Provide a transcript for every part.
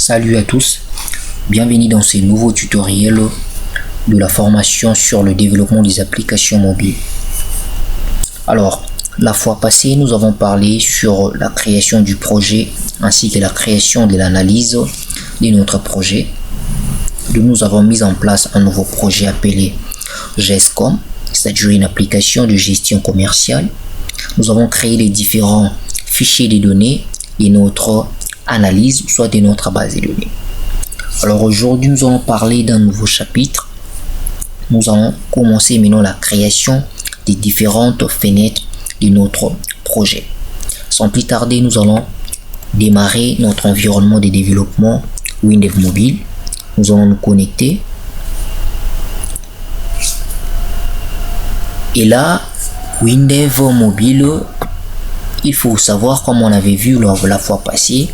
Salut à tous, bienvenue dans ce nouveau tutoriel de la formation sur le développement des applications mobiles. Alors, la fois passée, nous avons parlé sur la création du projet ainsi que la création de l'analyse de notre projet. Nous avons mis en place un nouveau projet appelé GESCOM, c'est-à-dire une application de gestion commerciale. Nous avons créé les différents fichiers de données de notre analyse, soit de notre base de données. Alors aujourd'hui, nous allons parler d'un nouveau chapitre. Nous allons commencer maintenant la création des différentes fenêtres de notre projet. Sans plus tarder, nous allons démarrer notre environnement de développement Windev Mobile. Nous allons nous connecter. Et là, Windev Mobile, il faut savoir, comme on avait vu lors de la fois passée,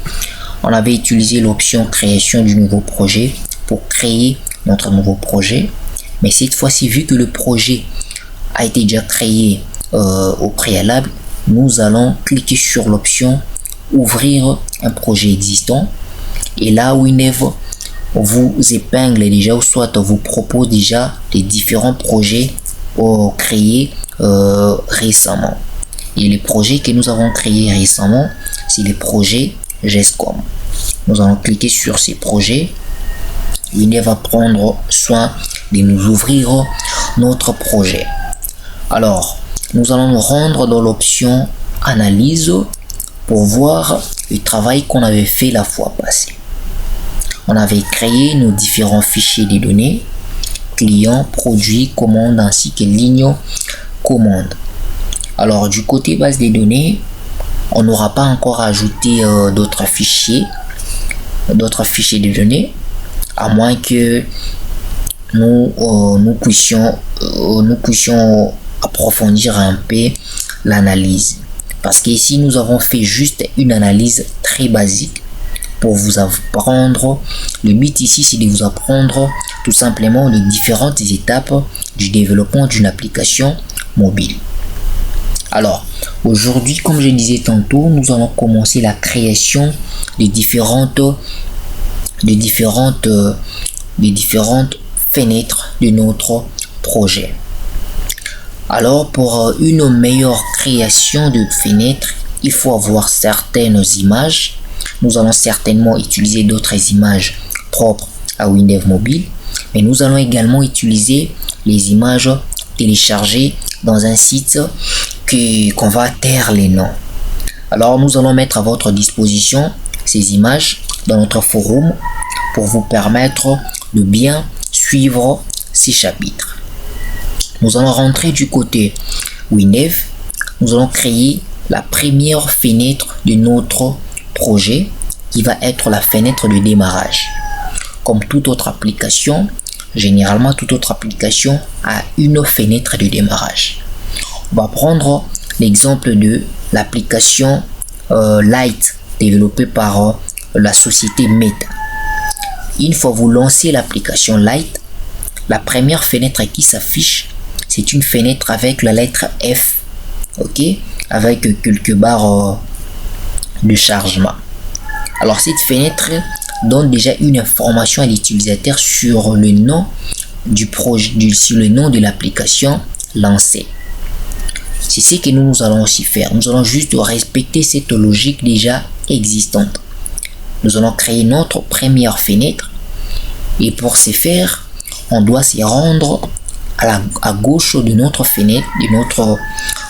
on avait utilisé l'option création du nouveau projet pour créer notre nouveau projet. Mais cette fois-ci, vu que le projet a été déjà créé au préalable, nous allons cliquer sur l'option ouvrir un projet existant. Et là, Windev vous épingle déjà, ou soit vous propose déjà les différents projets créés récemment. Et les projets que nous avons créés récemment, c'est les projets GESCOM. Nous allons cliquer sur ces projets. Windev va prendre soin de nous ouvrir notre projet. Alors, nous allons nous rendre dans l'option analyse pour voir le travail qu'on avait fait la fois passée. On avait créé nos différents fichiers de données, clients, produits, commandes ainsi que lignes commandes. Alors du côté base des données, on n'aura pas encore ajouté d'autres fichiers de données, à moins que nous puissions approfondir un peu l'analyse. Parce qu'ici, nous avons fait juste une analyse très basique pour vous apprendre. Le but ici, c'est de vous apprendre tout simplement les différentes étapes du développement d'une application mobile. Alors, aujourd'hui, comme je disais tantôt, nous allons commencer la création des différentes fenêtres de notre projet. Alors, pour une meilleure création de fenêtres, il faut avoir certaines images. Nous allons certainement utiliser d'autres images propres à Windev Mobile, mais nous allons également utiliser les images téléchargées dans un site qu'on va taire les noms. Alors nous allons mettre à votre disposition ces images dans notre forum pour vous permettre de bien suivre ces chapitres. Nous allons rentrer du côté Windev. Nous allons créer la première fenêtre de notre projet qui va être la fenêtre de démarrage. Comme toute autre application, généralement toute autre application a une fenêtre de démarrage. On va prendre l'exemple de l'application Light développée par la société Meta. Une fois vous lancez l'application Light, la première fenêtre qui s'affiche, c'est une fenêtre avec la lettre F, ok, avec quelques barres de chargement. Alors cette fenêtre donne déjà une information à l'utilisateur sur le nom du projet, sur le nom de l'application lancée. C'est ce que nous allons aussi faire. Nous allons juste respecter cette logique déjà existante. Nous allons créer notre première fenêtre et pour ce faire, on doit se rendre à gauche de notre fenêtre,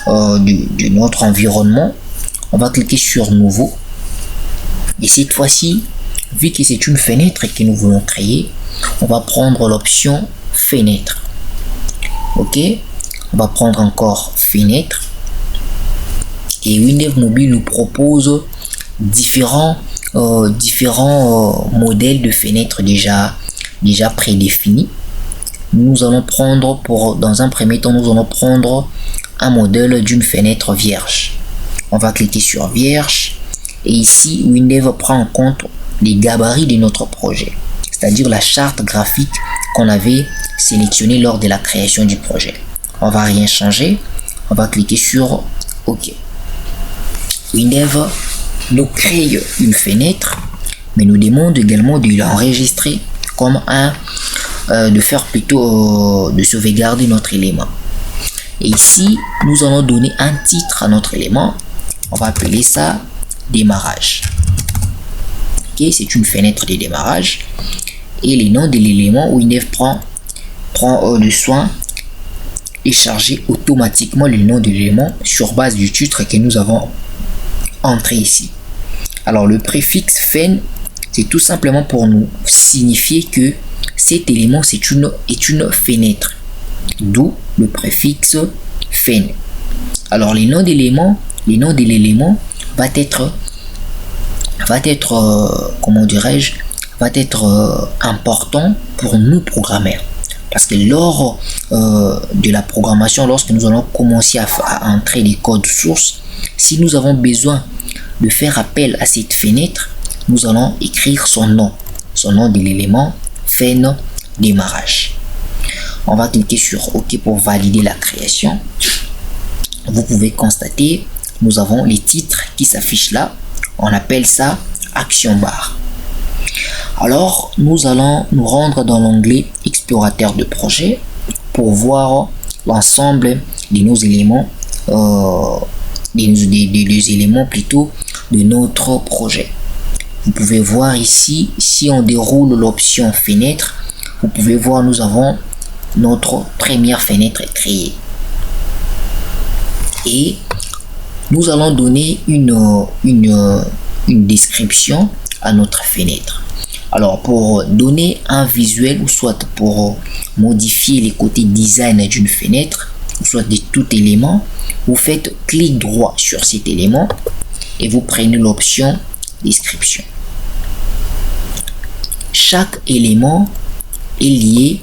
de notre environnement. On va cliquer sur nouveau et cette fois-ci, vu que c'est une fenêtre que nous voulons créer, on va prendre l'option fenêtre. Ok, on va prendre encore fenêtre et Windev Mobile nous propose différents modèles de fenêtres déjà prédéfinis. Nous allons prendre dans un premier temps, nous allons prendre un modèle d'une fenêtre vierge. On va cliquer sur vierge et ici Windev prend en compte les gabarits de notre projet, c'est-à-dire la charte graphique qu'on avait sélectionnée lors de la création du projet. On va rien changer, on va cliquer sur OK. Windev nous crée une fenêtre mais nous demande également de l'enregistrer comme de faire plutôt de sauvegarder notre élément. Et ici, nous allons donner un titre à notre élément. On va appeler ça démarrage. Ok, c'est une fenêtre de démarrage. Et le nom de l'élément, WinDev prend le soin de charger automatiquement le nom de l'élément sur base du titre que nous avons entré ici. Alors le préfixe fen, c'est tout simplement pour nous signifier que cet élément est une fenêtre, d'où le préfixe fen. Alors le nom de l'élément va être comment dirais-je, va être important pour nous programmeurs, parce que lors de la programmation, lorsque nous allons commencer à entrer les codes sources, si nous avons besoin de faire appel à cette fenêtre, nous allons écrire son nom de l'élément fen démarrage. On va cliquer sur OK pour valider la création. Vous pouvez constater, nous avons les titres qui s'affichent là. On appelle ça action bar. Alors, nous allons nous rendre dans l'onglet explorateur de projet pour voir l'ensemble de nos éléments, des éléments plutôt de notre projet. Vous pouvez voir ici, si on déroule l'option fenêtre, vous pouvez voir, nous avons notre première fenêtre créée. Et nous allons donner une description à notre fenêtre. Alors, pour donner un visuel ou soit pour modifier les côtés design d'une fenêtre, ou soit de tout élément, vous faites clic droit sur cet élément et vous prenez l'option description. Chaque élément est lié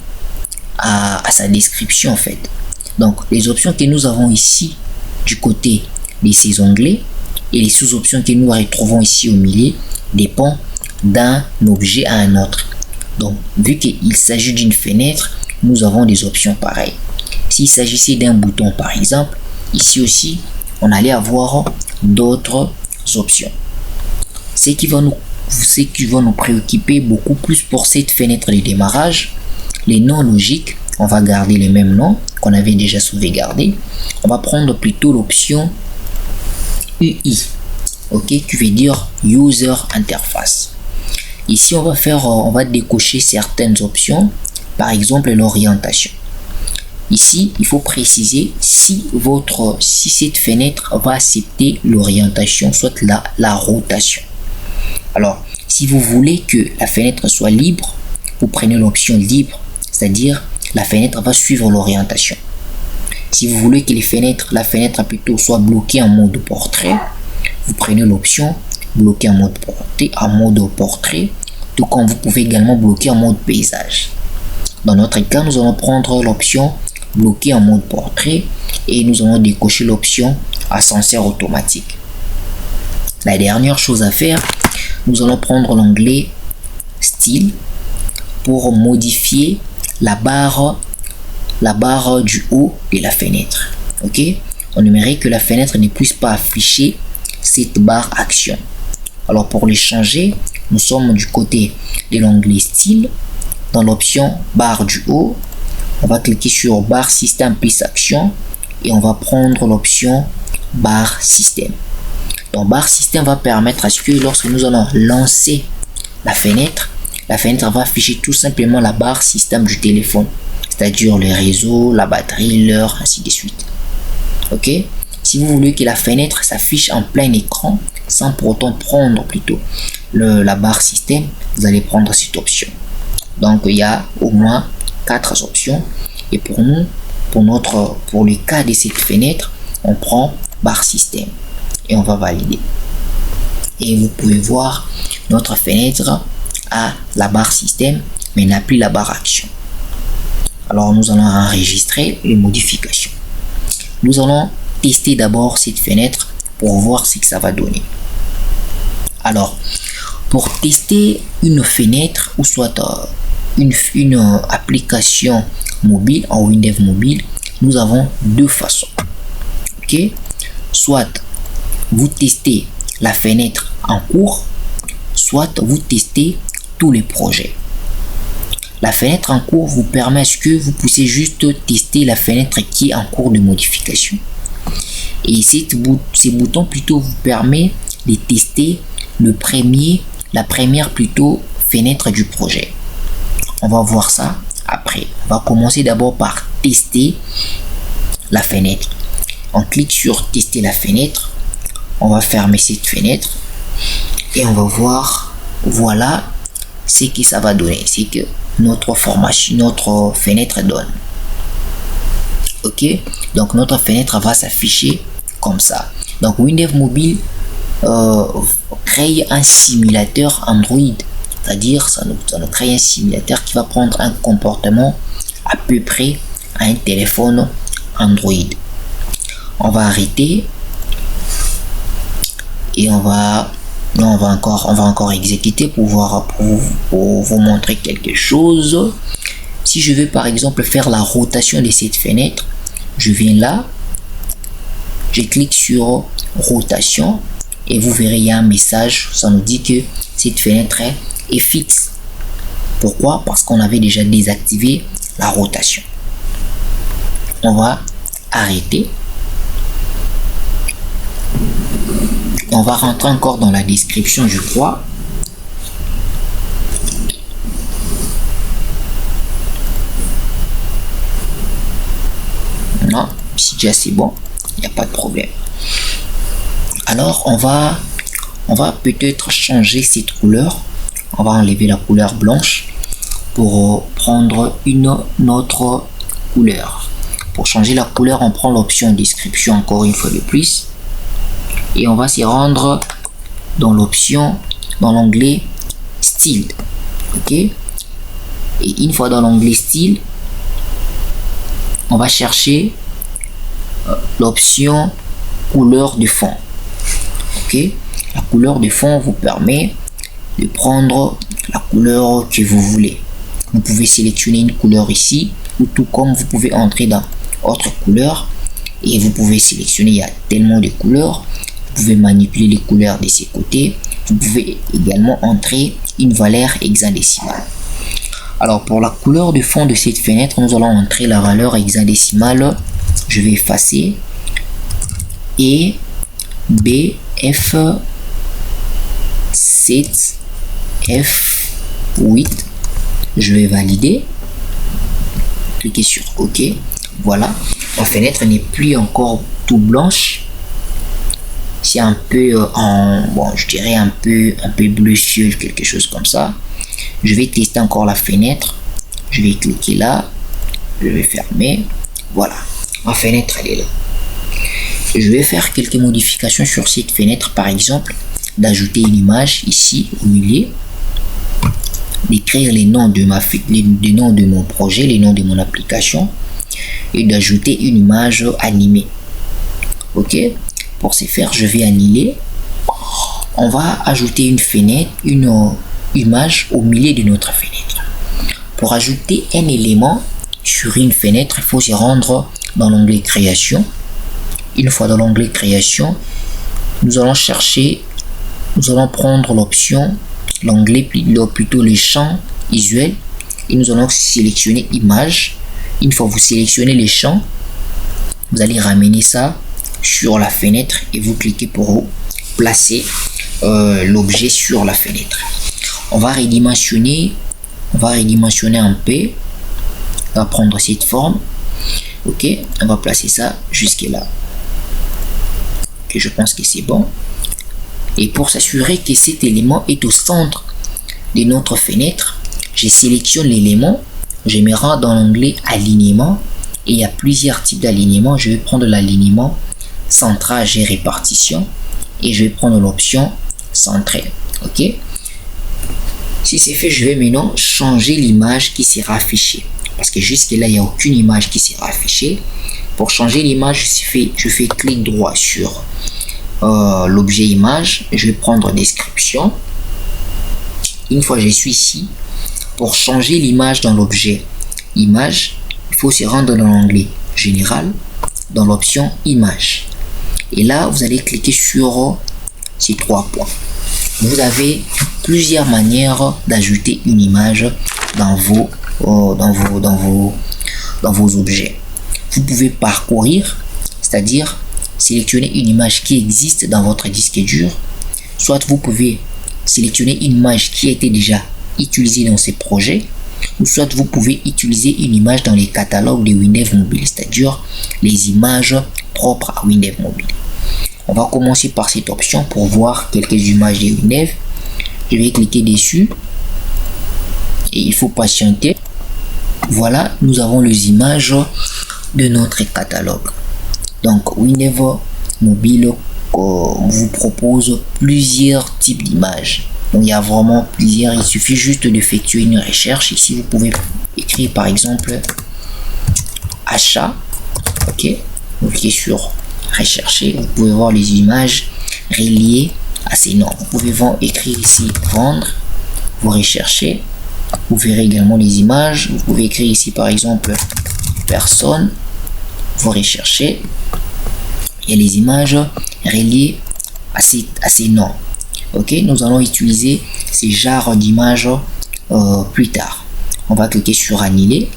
à sa description en fait. Donc, les options que nous avons ici du côté de ces onglets et les sous-options que nous retrouvons ici au milieu dépendent d'un objet à un autre. Donc, vu qu'il s'agit d'une fenêtre, nous avons des options pareilles. S'il s'agissait d'un bouton par exemple, ici aussi, on allait avoir d'autres options. Ce qui va nous préoccuper beaucoup plus pour cette fenêtre de démarrage, les noms logiques, on va garder les mêmes noms qu'on avait déjà sauvegardé. On va prendre plutôt l'option UI, ok, qui veut dire User Interface. Ici, on va décocher certaines options, par exemple l'orientation. Ici, il faut préciser si cette fenêtre va accepter l'orientation, soit la rotation. Alors, si vous voulez que la fenêtre soit libre, vous prenez l'option libre, c'est-à-dire la fenêtre va suivre l'orientation. Si vous voulez que la fenêtre plutôt soit bloquée en mode portrait, vous prenez l'option bloquer en mode portrait, tout comme vous pouvez également bloquer en mode paysage. Dans notre cas, nous allons prendre l'option bloquer en mode portrait et nous allons décocher l'option ascenseur automatique. La dernière chose à faire, nous allons prendre l'onglet style pour modifier la barre du haut de la fenêtre. Ok, on aimerait que la fenêtre ne puisse pas afficher cette barre action. Alors pour les changer, nous sommes du côté de l'onglet style. Dans l'option barre du haut, on va cliquer sur barre système plus action et on va prendre l'option barre système. Donc barre système va permettre à ce que lorsque nous allons lancer la fenêtre va afficher tout simplement la barre système du téléphone, c'est-à-dire le réseau, la batterie, l'heure, ainsi de suite. Ok, si vous voulez que la fenêtre s'affiche en plein écran sans pour autant prendre plutôt la barre système, vous allez prendre cette option. Donc il y a au moins 4 options et pour nous, pour le cas de cette fenêtre, on prend barre système et on va valider. Et vous pouvez voir notre fenêtre a la barre système mais n'a plus la barre action. Alors nous allons enregistrer les modifications. Nous allons tester d'abord cette fenêtre pour voir ce que ça va donner. Alors pour tester une fenêtre ou soit une application mobile en WinDev mobile, nous avons deux façons. Ok, soit vous testez la fenêtre en cours soit vous testez tous les projets. La fenêtre en cours vous permet à ce que vous puissiez juste tester la fenêtre qui est en cours de modification. Et ces boutons plutôt vous permettent de tester la première plutôt fenêtre du projet. On va voir ça après. On va commencer d'abord par tester la fenêtre. On clique sur tester la fenêtre. On va fermer cette fenêtre et on va voir, voilà ce que ça va donner. C'est que notre fenêtre donne. Ok, donc notre fenêtre va s'afficher comme ça. Donc Windows Mobile crée un simulateur Android, c'est-à-dire ça nous crée un simulateur qui va prendre un comportement à peu près à un téléphone Android. On va arrêter et on va encore exécuter pour vous montrer quelque chose. Si je veux par exemple faire la rotation de cette fenêtre, je viens là, je clique sur rotation et vous verrez il y a un message, ça nous dit que cette fenêtre est fixe. Pourquoi? Parce qu'on avait déjà désactivé la rotation. On va arrêter. On va rentrer encore dans la description, je crois. Non, si déjà c'est bon, il n'y a pas de problème. Alors on va peut-être changer cette couleur. On va enlever la couleur blanche pour prendre une autre couleur. Pour changer la couleur, on prend l'option description encore une fois de plus. Et on va s'y rendre dans l'option, dans l'onglet style. Ok. Et une fois dans l'onglet style, on va chercher l'option couleur de fond. Ok. La couleur de fond vous permet de prendre la couleur que vous voulez. Vous pouvez sélectionner une couleur ici, ou tout comme vous pouvez entrer dans autre couleur et vous pouvez sélectionner, il y a tellement de couleurs. Vous pouvez manipuler les couleurs de ces côtés. Vous pouvez également entrer une valeur hexadécimale. Alors pour la couleur de fond de cette fenêtre, nous allons entrer la valeur hexadécimale. Je vais effacer. Et BF 7 F8. Je vais valider. Cliquez sur OK. Voilà. La fenêtre n'est plus encore tout blanche. C'est un peu je dirais un peu bleu ciel, quelque chose comme ça. Je vais tester encore la fenêtre. Je vais cliquer là. Je vais fermer. Voilà. Ma fenêtre, elle est là. Je vais faire quelques modifications sur cette fenêtre. Par exemple, d'ajouter une image ici au milieu. D'écrire les noms de mon projet, les noms de mon application. Et d'ajouter une image animée. Ok. Pour ce faire, je vais annuler. On va ajouter une fenêtre, une image au milieu de notre fenêtre. Pour ajouter un élément sur une fenêtre, il faut se rendre dans l'onglet création. Une fois dans l'onglet création, nous allons prendre l'option, l'onglet plutôt les champs visuels et nous allons sélectionner image. Une fois vous sélectionnez les champs, vous allez ramener ça sur la fenêtre et vous cliquez pour placer l'objet sur la fenêtre. On va redimensionner un peu. On va prendre cette forme. Ok, on va placer ça jusque là. Ok, je pense que c'est bon. Et pour s'assurer que cet élément est au centre de notre fenêtre, je sélectionne l'élément, je me rends dans l'onglet alignement et il y a plusieurs types d'alignement. Je vais prendre l'alignement centrage et répartition et je vais prendre l'option centré. Ok, si c'est fait, je vais maintenant changer l'image qui sera affichée parce que jusque là il n'y a aucune image qui sera affichée. Pour changer l'image, je fais clic droit sur l'objet image, je vais prendre description. Une fois je suis ici, pour changer l'image dans l'objet image, il faut se rendre dans l'onglet général, dans l'option image. Et là, vous allez cliquer sur ces trois points. Vous avez plusieurs manières d'ajouter une image dans vos objets. Vous pouvez parcourir, c'est-à-dire sélectionner une image qui existe dans votre disque dur. Soit vous pouvez sélectionner une image qui a été déjà utilisée dans ces projets, ou soit vous pouvez utiliser une image dans les catalogues de Windev Mobile, c'est-à-dire les images propres à Windev Mobile. On va commencer par cette option pour voir quelques images de Windev. Je vais cliquer dessus et il faut patienter. Voilà, nous avons les images de notre catalogue. Donc Windev Mobile vous propose plusieurs types d'images. Donc il y a vraiment plusieurs, il suffit juste d'effectuer une recherche. Ici vous pouvez écrire par exemple achat. Ok, vous cliquez sur rechercher, vous pouvez voir les images reliées à ces noms. Vous pouvez écrire ici vendre, vous recherchez, vous verrez également les images. Vous pouvez écrire ici par exemple personne, vous recherchez, et les images reliées à ces noms. Ok, nous allons utiliser ces genres d'images plus tard. On va cliquer sur annuler.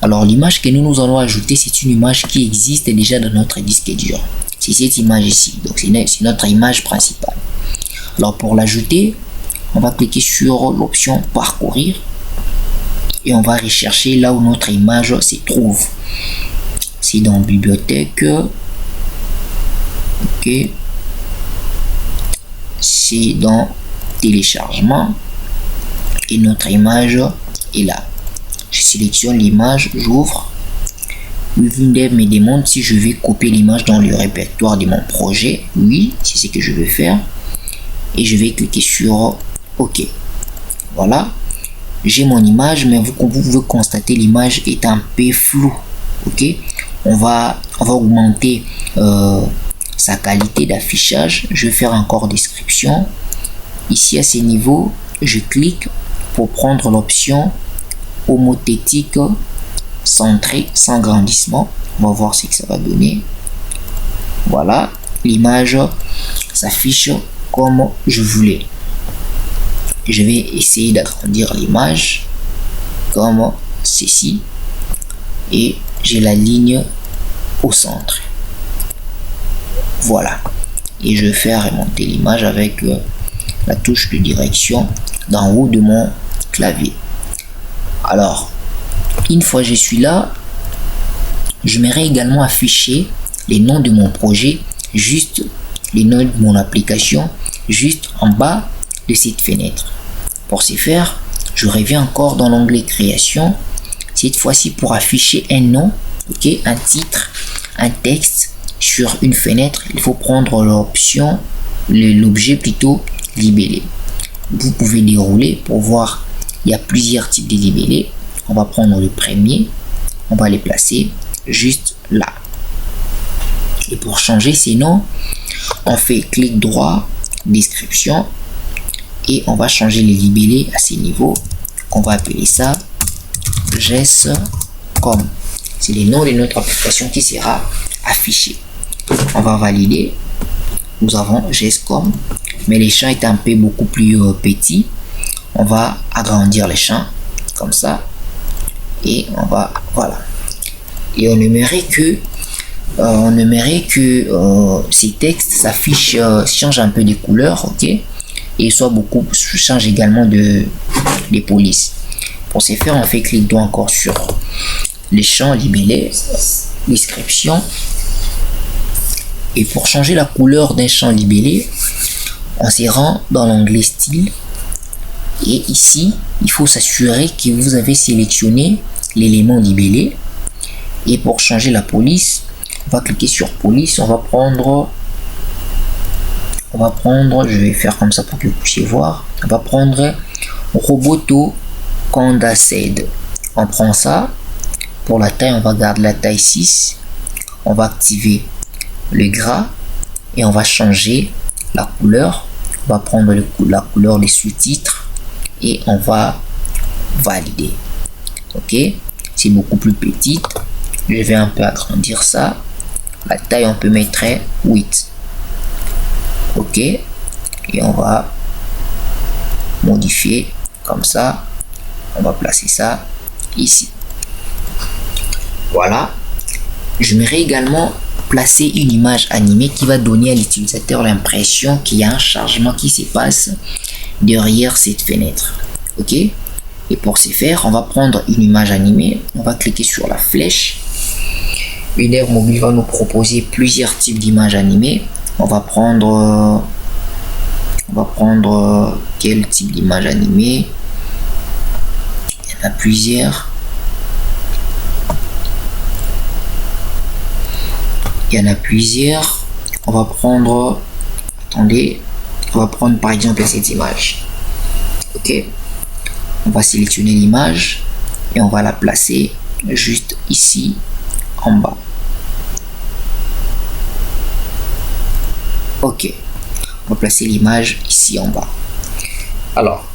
Alors l'image que nous allons ajouter, c'est une image qui existe déjà dans notre disque dur. C'est cette image ici, donc c'est notre image principale. Alors pour l'ajouter, on va cliquer sur l'option parcourir et on va rechercher là où notre image se trouve. C'est dans bibliothèque. Ok, c'est dans téléchargement et notre image est là. Je sélectionne l'image, j'ouvre. Windev me demande si je vais copier l'image dans le répertoire de mon projet. Oui, c'est ce que je vais faire et je vais cliquer sur OK. Voilà, j'ai mon image, mais vous pouvez constater l'image est un peu floue. Ok, on va augmenter sa qualité d'affichage. Je vais faire encore description. Ici à ce niveau, je clique pour prendre l'option homothétique centré sans grandissement. On va voir ce que ça va donner. Voilà, l'image s'affiche comme je voulais. Je vais essayer d'agrandir l'image comme ceci et j'ai la ligne au centre. Voilà, et je vais faire remonter l'image avec la touche de direction d'en haut de mon clavier. Alors une fois je suis là, j'aimerais également afficher les noms de mon projet, juste les noms de mon application, juste en bas de cette fenêtre. Pour ce faire, je reviens encore dans l'onglet création, cette fois-ci pour afficher un nom, ok, un titre, un texte sur une fenêtre. Il faut prendre l'option, l'objet plutôt libellé. Vous pouvez dérouler pour voir, il y a plusieurs types de libellés. On va prendre le premier, on va les placer juste là. Et pour changer ces noms, on fait clic droit, description, et on va changer les libellés à ces niveaux. On va appeler ça GES.com. C'est le nom de notre application qui sera affiché. On va valider. Nous avons GES.com, mais les champs est un peu beaucoup plus petit. On va agrandir les champs comme ça et on va, voilà, et on aimerait que ces textes s'affichent, change un peu de couleur, ok, et soit beaucoup, change également de polices. Pour ce faire, on fait clic droit encore sur les champs libellés, description, et pour changer la couleur d'un champ libellé, on se rend dans l'onglet style. Et ici, il faut s'assurer que vous avez sélectionné l'élément libellé. Et pour changer la police, on va cliquer sur police. On va prendre, je vais faire comme ça pour que vous puissiez voir. On va prendre Roboto Condaced. On prend ça. Pour la taille, on va garder la taille 6. On va activer le gras et on va changer la couleur. On va prendre la couleur des sous-titres. Et on va valider. Ok, c'est beaucoup plus petite. Je vais un peu agrandir ça. La taille, on peut mettre 8. Ok, et on va modifier comme ça. On va placer ça ici. Voilà. J'aimerais également placer une image animée qui va donner à l'utilisateur l'impression qu'il y a un chargement qui se passe derrière cette fenêtre. Ok. Et pour ce faire, on va prendre une image animée. On va cliquer sur la flèche. Unner Mobile va nous proposer plusieurs types d'images animées. On va prendre quel type d'image animée? Il y en a plusieurs. On va prendre, attendez, on va prendre par exemple cette image. Ok. On va sélectionner l'image et on va la placer juste ici en bas. Ok. On va placer l'image ici en bas. Alors,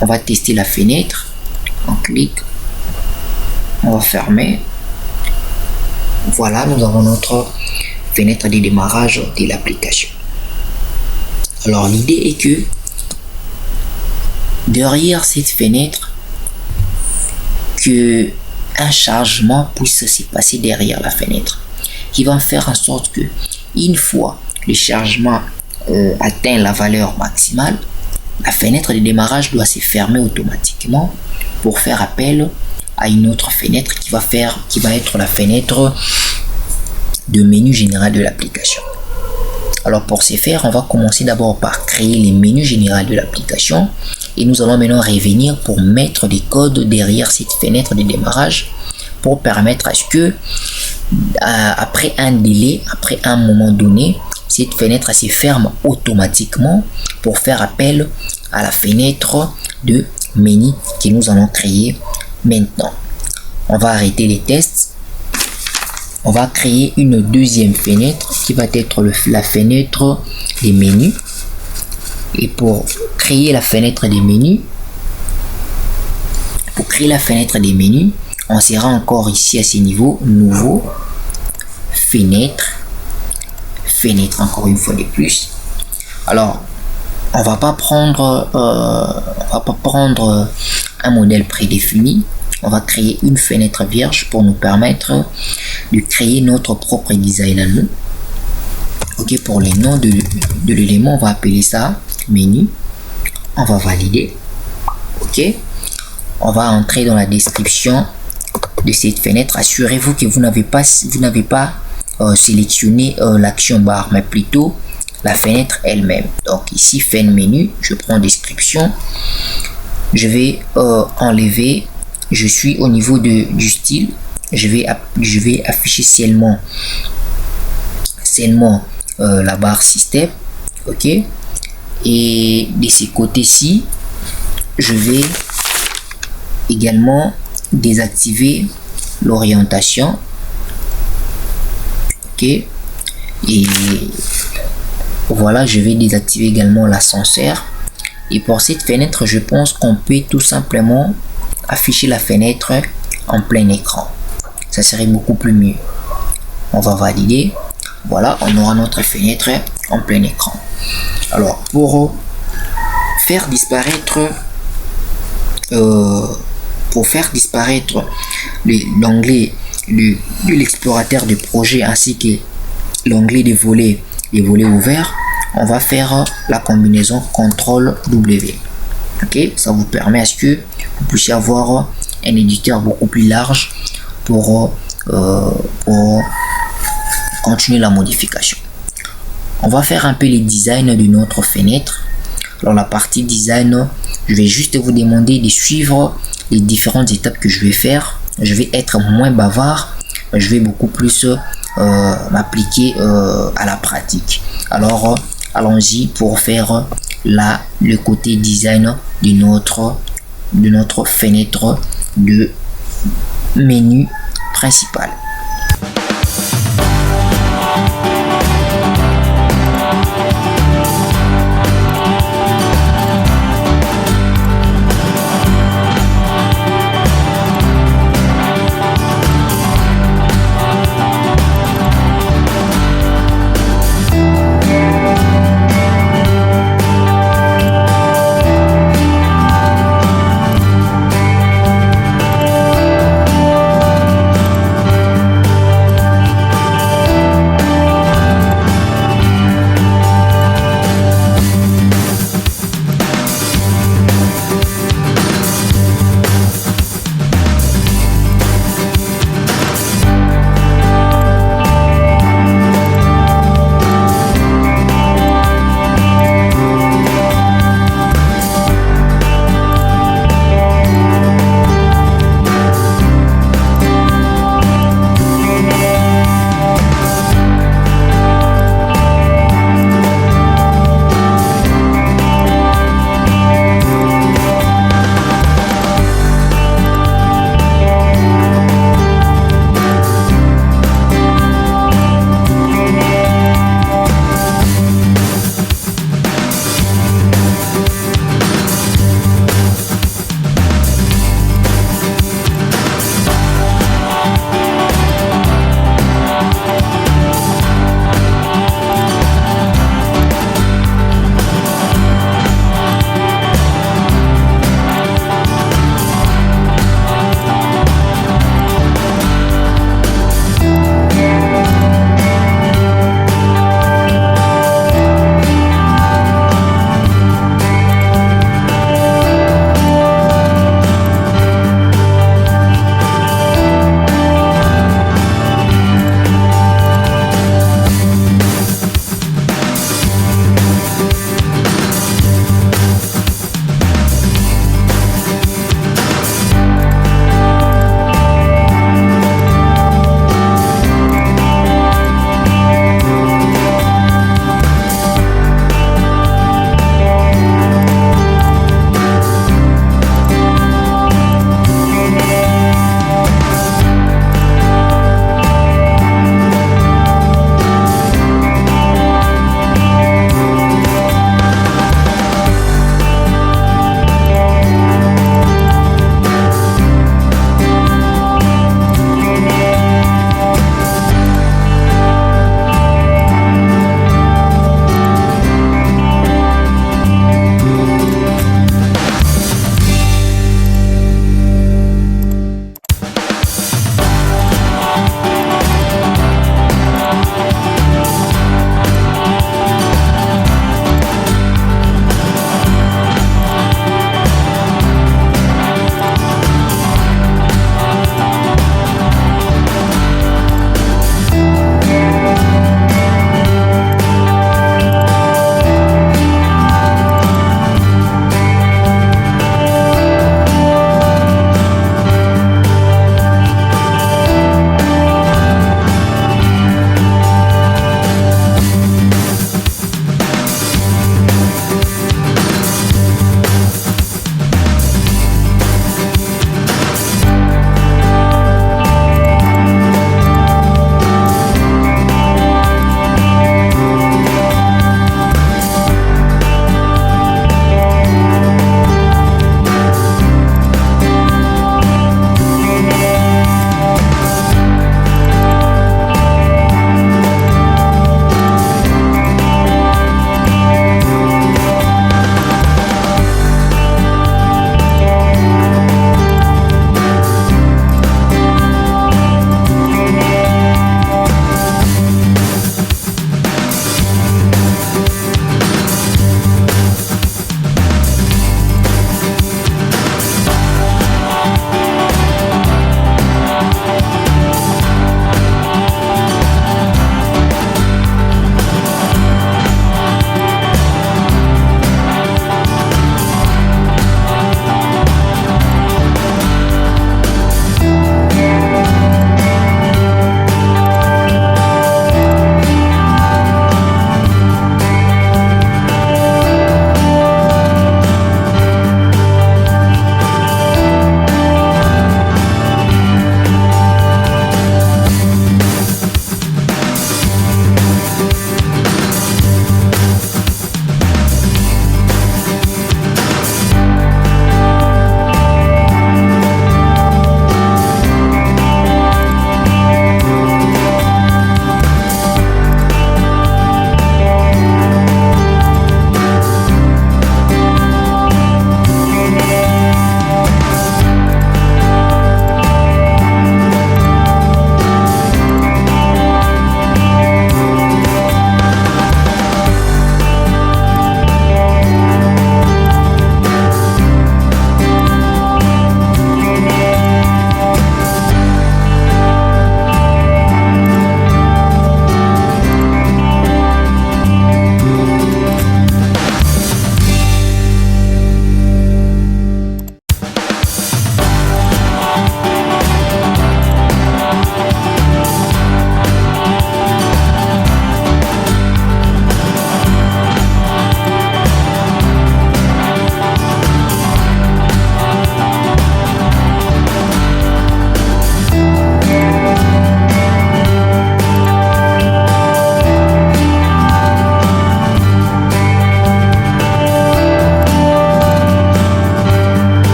on va tester la fenêtre. On clique. On va fermer. Voilà, nous avons notre fenêtre de démarrage de l'application. Alors, l'idée est que derrière cette fenêtre, que un chargement puisse se passer derrière la fenêtre, qui va faire en sorte que une fois le chargement atteint la valeur maximale, la fenêtre de démarrage doit se fermer automatiquement pour faire appel à une autre fenêtre qui va être la fenêtre de menu général de l'application. Alors pour ce faire, on va commencer d'abord par créer les menus généraux de l'application et nous allons maintenant revenir pour mettre des codes derrière cette fenêtre de démarrage pour permettre à ce que après un délai, après un moment donné, cette fenêtre se ferme automatiquement pour faire appel à la fenêtre de menu que nous allons créer maintenant. On va arrêter les tests. On va créer une deuxième fenêtre qui va être la fenêtre des menus. Et pour créer la fenêtre des menus, on sera encore ici à ce niveau, nouveau, fenêtre encore une fois de plus. Alors, on va pas prendre un modèle prédéfini. On va créer une fenêtre vierge pour nous permettre de créer notre propre design à nous. Ok, pour les noms de l'élément, on va appeler ça menu. On va valider. Ok, on va entrer dans la description de cette fenêtre. Assurez-vous que vous n'avez pas sélectionné l'action barre, mais plutôt la fenêtre elle-même. Donc ici, fin menu, je prends description. Je vais enlever. Je suis au niveau du style. Je vais afficher seulement la barre système. Ok. Et de ce côté-ci, je vais également désactiver l'orientation. Ok. Et voilà, je vais désactiver également l'ascenseur. Et pour cette fenêtre, je pense qu'on peut tout simplement afficher la fenêtre en plein écran. Ça serait beaucoup plus mieux. On va valider. Voilà, on aura notre fenêtre en plein écran. Alors, pour faire disparaître l'onglet de l'explorateur de projet ainsi que l'onglet des volets ouverts, on va faire la combinaison CTRL W. Ok, ça vous permet à ce que vous puissiez avoir un éditeur beaucoup plus large pour continuer la modification. On va faire un peu les designs de notre fenêtre. Alors la partie design, je vais juste vous demander de suivre les différentes étapes que je vais faire. Je vais être moins bavard, je vais beaucoup plus m'appliquer à la pratique. Alors allons-y pour faire le côté design de notre fenêtre de menu principal.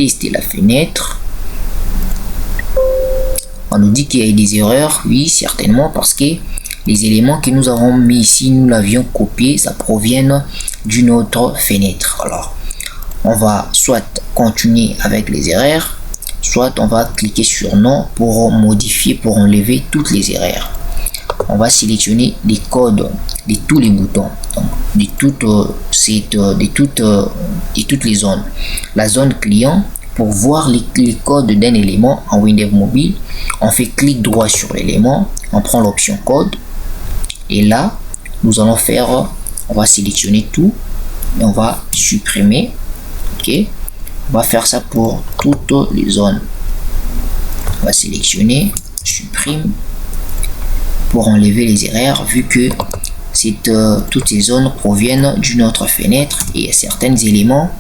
tester la fenêtre. On nous dit qu'il y a des erreurs. Oui, certainement, parce que les éléments que nous avons mis ici, nous l'avions copié, ça provient d'une autre fenêtre. Alors, on va soit continuer avec les erreurs, soit on va cliquer sur non pour modifier, pour enlever toutes les erreurs. On va sélectionner les codes de tous les boutons, donc de toutes les zones. La zone client, pour voir les codes d'un élément en Windows Mobile, on fait clic droit sur l'élément, on prend l'option code, et là, nous allons faire, on va sélectionner tout, et on va supprimer. Ok, on va faire ça pour toutes les zones. On va sélectionner, supprime, pour enlever les erreurs, vu que toutes ces zones proviennent d'une autre fenêtre et il y a certains éléments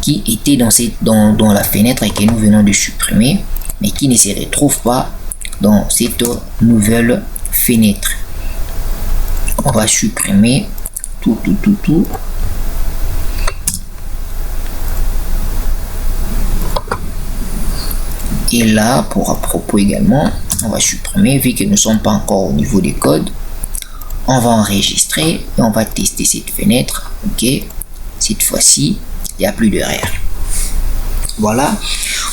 qui étaient dans la fenêtre et que nous venons de supprimer, mais qui ne se retrouvent pas dans cette nouvelle fenêtre. On va supprimer tout. Et là, pour à propos également, on va supprimer, vu que nous ne sommes pas encore au niveau des codes. On va enregistrer et on va tester cette fenêtre. Ok, cette fois-ci, il n'y a plus d'erreur. Voilà,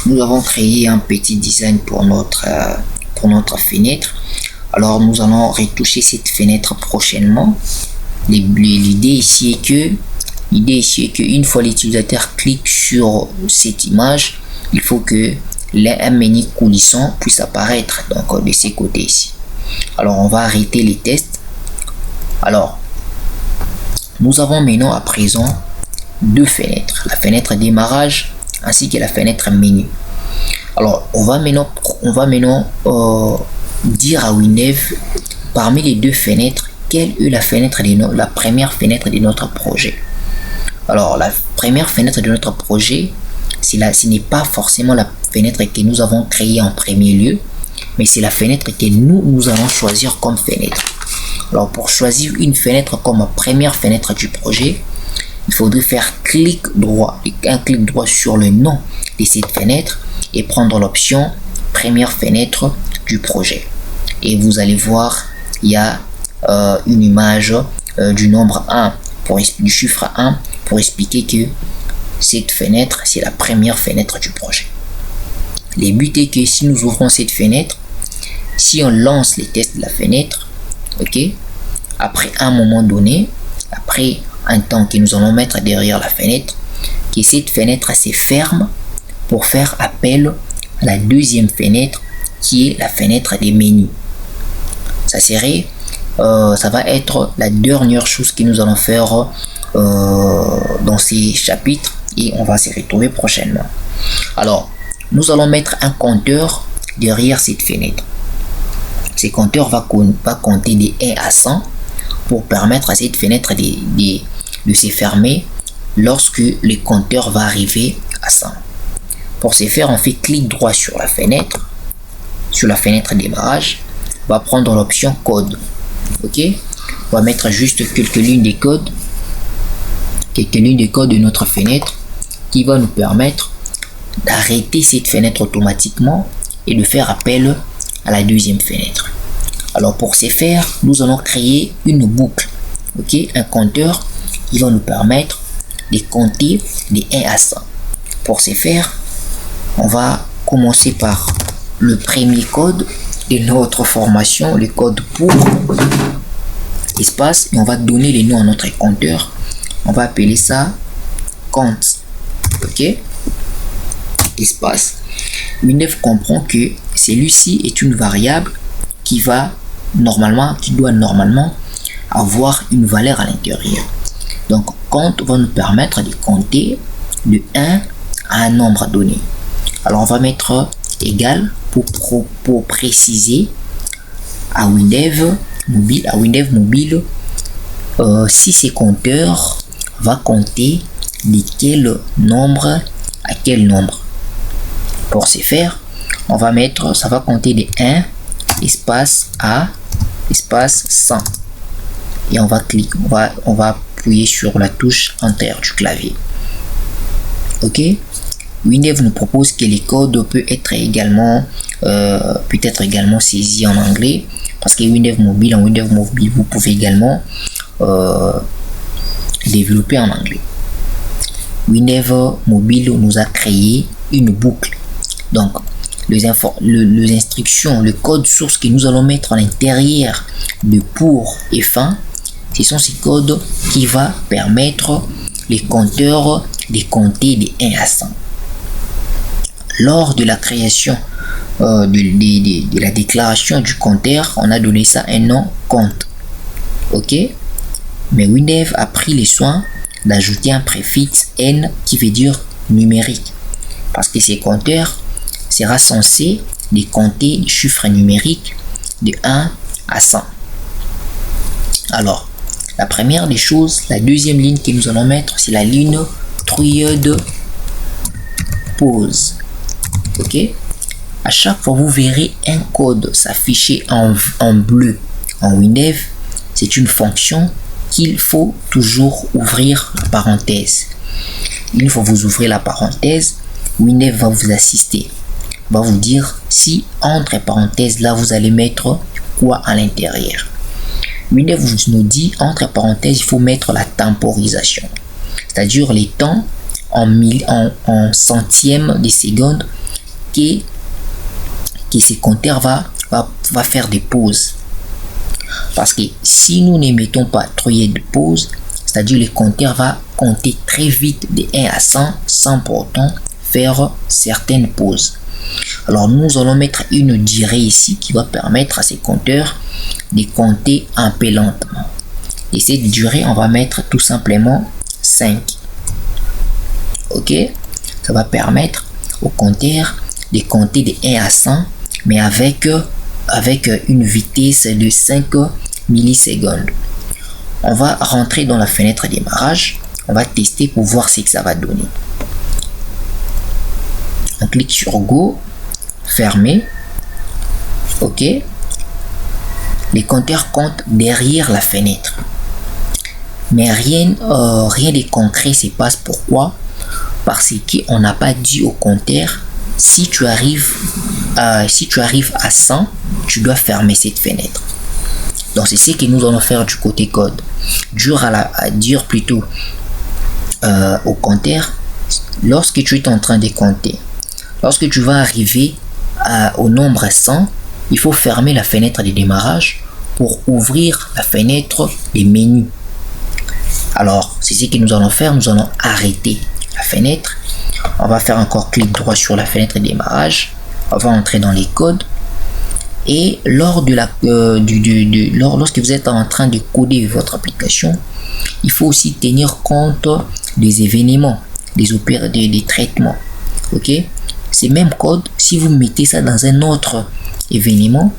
nous avons créé un petit design pour notre fenêtre. Alors, nous allons retoucher cette fenêtre prochainement. L'idée ici est que une fois l'utilisateur clique sur cette image, il faut que un menu coulissant puisse apparaître donc de ces côtés ici. Alors on va arrêter les tests. Alors nous avons maintenant à présent deux fenêtres, la fenêtre démarrage ainsi que la fenêtre menu. Alors on va maintenant dire à Windows, parmi les deux fenêtres, quelle est la première fenêtre de notre projet. Alors la première fenêtre de notre projet, ce n'est pas forcément la fenêtre que nous avons créée en premier lieu, mais c'est la fenêtre que nous allons choisir comme fenêtre. Alors pour choisir une fenêtre comme première fenêtre du projet, il faudrait faire un clic droit sur le nom de cette fenêtre et prendre l'option première fenêtre du projet. Et vous allez voir, il y a une image du nombre 1, du chiffre 1, pour expliquer que cette fenêtre, c'est la première fenêtre du projet. Le but est que si nous ouvrons cette fenêtre, si on lance les tests de la fenêtre, ok, après un moment donné, après un temps que nous allons mettre derrière la fenêtre, que cette fenêtre se ferme pour faire appel à la deuxième fenêtre qui est la fenêtre des menus. Ça va être la dernière chose que nous allons faire dans ces chapitres et on va se retrouver prochainement. Alors, nous allons mettre un compteur derrière cette fenêtre. Ce compteur va compter de 1 à 100 pour permettre à cette fenêtre de se fermer lorsque le compteur va arriver à 100. Pour ce faire, on fait clic droit sur la fenêtre démarrage, on va prendre l'option code. Ok, on va mettre juste quelques lignes de code de notre fenêtre qui va nous permettre d'arrêter cette fenêtre automatiquement et de faire appel à la deuxième fenêtre. Alors pour ce faire, nous allons créer une boucle, ok, un compteur qui va nous permettre de compter de 1 à 100. Pour ce faire, on va commencer par le premier code de notre formation, le code pour espace, et on va donner les noms à notre compteur. On va appeler ça compte, ok, espace. Windows comprend que celui-ci est une variable qui doit normalement avoir une valeur à l'intérieur. Donc compte va nous permettre de compter de 1 à un nombre donné. Alors on va mettre égal pour préciser à Windows Mobile si ce compteur va compter de quel nombre à quel nombre. Pour ce faire, on va mettre, ça va compter de 1 espace à espace 100 et on va cliquer, on va appuyer sur la touche Enter du clavier. Ok, WinDev nous propose que les codes peut être également saisis en anglais, parce que WinDev Mobile, en WinDev Mobile, vous pouvez également développer en anglais. WinDev Mobile nous a créé une boucle. Donc, les instructions, le code source que nous allons mettre à l'intérieur de pour et fin, ce sont ces codes qui vont permettre les compteurs de compter de 1 à 100. Lors de la création de la déclaration du compteur, on a donné ça un nom compte. Ok? Mais WinDev a pris les soins d'ajouter un préfixe N qui veut dire numérique. Parce que ces compteurs sera censé décompter les chiffres numériques de 1 à 100. Alors, la première des choses, la deuxième ligne que nous allons mettre, c'est la ligne triode pause. Ok? À chaque fois, vous verrez un code s'afficher en bleu en WinDev. C'est une fonction qu'il faut toujours ouvrir la parenthèse. Une fois que vous ouvrez la parenthèse, WinDev va vous assister, va vous dire si entre parenthèses là vous allez mettre quoi à l'intérieur. WinDev nous dit entre parenthèses il faut mettre la temporisation, c'est-à-dire les temps en centièmes de seconde que ce compteur va faire des pauses. Parce que si nous ne mettons pas triode de pause, c'est-à-dire le compteur va compter très vite de 1 à 100 sans pourtant faire certaines pauses. Alors nous allons mettre une durée ici qui va permettre à ces compteurs de compter un peu lentement. Et cette durée, on va mettre tout simplement 5. Ok? Ça va permettre au compteur de compter de 1 à 100, mais avec une vitesse de 5 millisecondes. On va rentrer dans la fenêtre démarrage. On va tester pour voir ce que ça va donner. On clique sur Go, fermer. Ok. Les compteurs comptent derrière la fenêtre. Mais rien de concret se passe. Pourquoi? Parce qu'on n'a pas dit au compteur si tu arrives à 100, tu dois fermer cette fenêtre. Donc c'est ce que nous allons faire du côté code. Dire plutôt au compteur, lorsque tu es en train de compter, lorsque tu vas arriver au nombre 100, il faut fermer la fenêtre de démarrage pour ouvrir la fenêtre des menus. Alors c'est ce que nous allons faire. Nous allons arrêter la fenêtre. On va faire encore clic droit sur la fenêtre de démarrage. On va entrer dans les codes. Et lorsque vous êtes en train de coder votre application, il faut aussi tenir compte des événements, des traitements. Ok? Ces mêmes codes, si vous mettez ça dans un autre événement,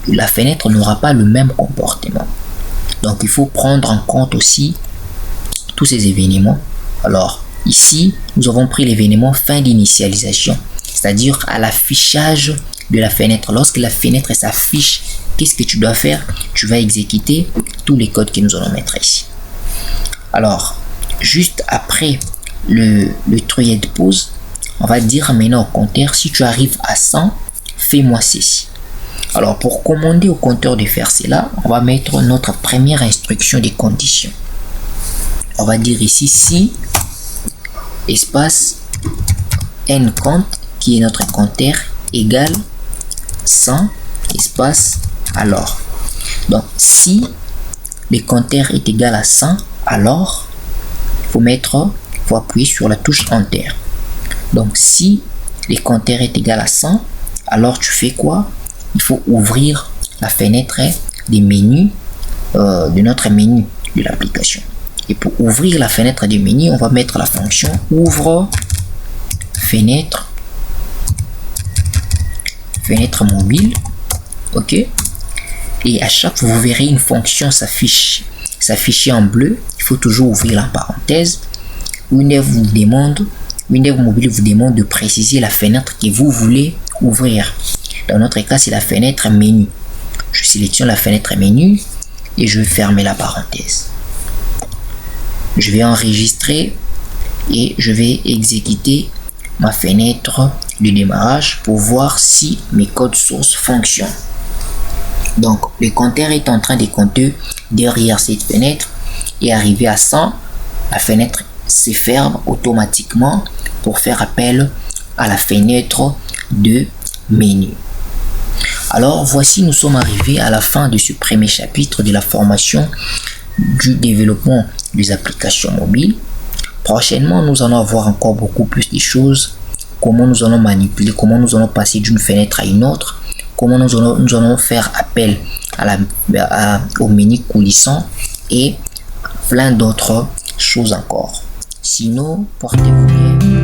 la fenêtre n'aura pas le même comportement. Donc il faut prendre en compte aussi tous ces événements. Alors ici, nous avons pris l'événement fin d'initialisation, c'est-à-dire à l'affichage de la fenêtre. Lorsque la fenêtre s'affiche, qu'est-ce que tu dois faire? Tu vas exécuter tous les codes que nous allons mettre ici. Alors, juste après le triode pause, on va dire maintenant au compteur, si tu arrives à 100, fais-moi ceci. Alors, pour commander au compteur de faire cela, on va mettre notre première instruction des conditions. On va dire ici si espace n compte, qui est notre compteur, égale 100 espace alors. Donc si le compteur est égal à 100, alors il faut appuyer sur la touche enter. Donc si le compteur est égal à 100, alors tu fais quoi? Il faut ouvrir la fenêtre des menus de notre menu de l'application. Et pour ouvrir la fenêtre des menus, on va mettre la fonction ouvre fenêtre mobile. Ok. Et à chaque fois vous verrez une fonction s'afficher en bleu. Il faut toujours ouvrir la parenthèse. WinDev Mobile vous demande de préciser la fenêtre que vous voulez ouvrir. Dans notre cas, c'est la fenêtre menu. Je sélectionne la fenêtre menu et je vais fermer la parenthèse. Je vais enregistrer et je vais exécuter ma fenêtre de démarrage pour voir si mes codes sources fonctionnent. Donc, le compteur est en train de compter derrière cette fenêtre et arrivé à 100, la fenêtre se ferme automatiquement pour faire appel à la fenêtre de menu. Alors, voici, nous sommes arrivés à la fin de ce premier chapitre de la formation du développement des applications mobiles. Prochainement, nous allons avoir encore beaucoup plus de choses, comment nous allons manipuler, comment nous allons passer d'une fenêtre à une autre, comment nous allons faire appel au menu coulissant et plein d'autres choses encore. Sinon, portez-vous bien.